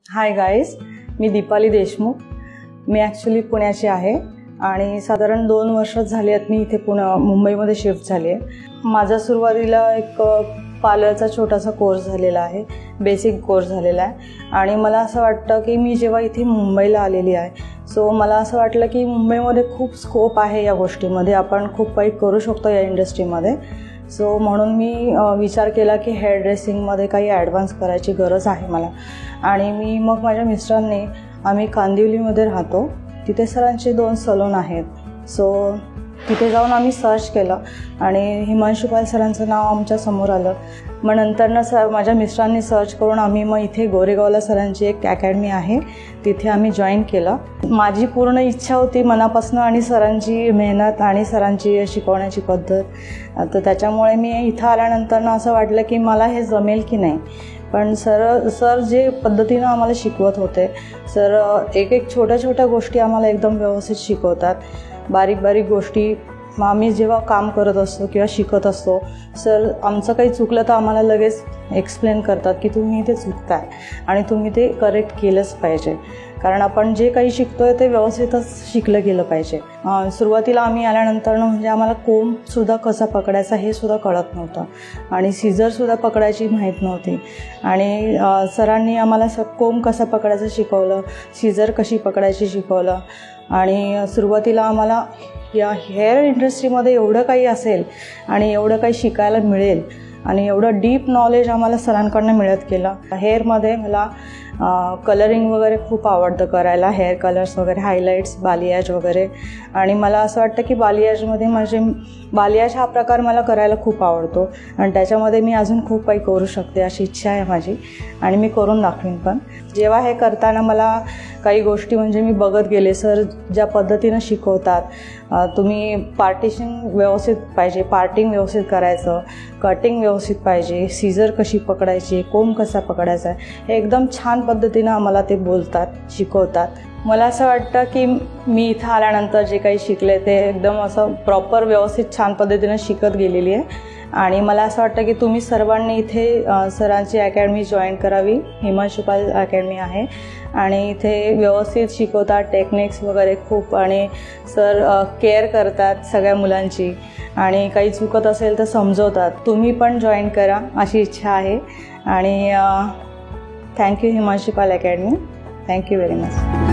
Hi guys, मी दीपाली देशमुख. मी actually पुण्याची आहे आणि साधारण 2 वर्ष झाली आहेत मी इथे मुंबईमध्ये शिफ्ट झाली आहे. माझा सुरुवातीला एक पार्लरचा छोटासा कोर्स झालेला आहे, बेसिक कोर्स झालेला आहे. आणि मला असं वाटतं की मी जेव्हा इथे मुंबईला आलेली आहे, सो मला असं वाटलं की मुंबईमध्ये खूप स्कोप आहे या गोष्टीमध्ये, आपण खूप काही करू शकतो या इंडस्ट्रीमध्ये. सो म्हणून मी विचार केला की हेअर ड्रेसिंगमध्ये काही ॲडव्हान्स करायची गरज आहे मला. आणि मी मग माझ्या मिस्टरांनी, आम्ही कांदिवलीमध्ये राहतो, तिथे सरांचे 2 सलून आहेत. सो तिथे जाऊन आम्ही सर्च केलं आणि हिमांशू पाल सरांचं नाव आमच्या समोर आलं. मग नंतरनं माझ्या मिस्टरांनी सर्च करून आम्ही मग इथे गोरेगावला सरांची एक अकॅडमी आहे, तिथे आम्ही जॉईन केलं. माझी पूर्ण इच्छा होती मनापासून आणि सरांची मेहनत आणि सरांची शिकवण्याची पद्धत, तर त्याच्यामुळे मी इथं आल्यानंतर असं वाटलं की मला हे जमेल की नाही. पण सर जे पद्धतीनं आम्हाला शिकवत होते, सर एक छोट्या गोष्टी आम्हाला एकदम व्यवस्थित शिकवतात. बारीक गोष्टी आम्ही जेव्हा काम करत असतो किंवा शिकत असतो, सर आमचं काही चुकलं तर आम्हाला लगेच एक्सप्लेन करतात की तुम्ही इथे चुकताय आणि तुम्ही ते करेक्ट केलंच पाहिजे. कारण आपण जे काही शिकतो आहे ते व्यवस्थितच शिकलं गेलं पाहिजे. सुरुवातीला आम्ही आल्यानंतर म्हणजे आम्हाला कोंबसुद्धा कसा पकडायचा हे सुद्धा कळत नव्हतं आणि सीझरसुद्धा पकडायची माहीत नव्हती. आणि सरांनी आम्हाला कोंब कसा पकडायचं शिकवलं, सीझर कशी पकडायची शिकवलं. आणि सुरुवातीला आम्हाला या हेअर इंडस्ट्रीमध्ये एवढं काही असेल आणि एवढं काही शिकायला मिळेल आणि एवढं डीप नॉलेज आम्हाला सरांकडनं मिळत गेलं. हेअरमध्ये मला कलरिंग वगैरे खूप आवडतं करायला, हेअर कलर्स वगैरे, हायलाईट्स, बालियाज वगैरे. आणि मला असं वाटतं की बालियाज हा प्रकार मला करायला खूप आवडतो आणि त्याच्यामध्ये मी अजून खूप काही करू शकते अशी इच्छा आहे माझी आणि मी करून दाखवीन. पण जेव्हा हे करताना मला काही गोष्टी म्हणजे मी बघत गेले, सर ज्या पद्धतीनं शिकवतात, तुम्ही पार्टिशन व्यवस्थित पाहिजे, पार्टिंग व्यवस्थित करायचं, कटिंग व्यवस्थित पाहिजे, सीझर कशी पकडायची, कोंब कसा पकडायचा, हे एकदम छान पद्धतीनं आम्हाला ते बोलतात, शिकवतात. मला असं वाटतं की मी इथं आल्यानंतर जे काही शिकले ते एकदम असं प्रॉपर व्यवस्थित छान पद्धतीनं शिकत गेलेली आहे. आणि मला असं वाटतं की तुम्ही सर्वांनी इथे सरांची अकॅडमी जॉईन करावी. हिमांशू पाल अकॅडमी आहे आणि इथे व्यवस्थित शिकवतात, टेक्निक्स वगैरे खूप, आणि सर केअर करतात सगळ्या मुलांची आणि काही चुकत असेल तर समजवतात. तुम्ही पण जॉईन करा अशी इच्छा आहे. आणि थँक्यू हिमांशू पाल अकॅडमी. Thank you very much.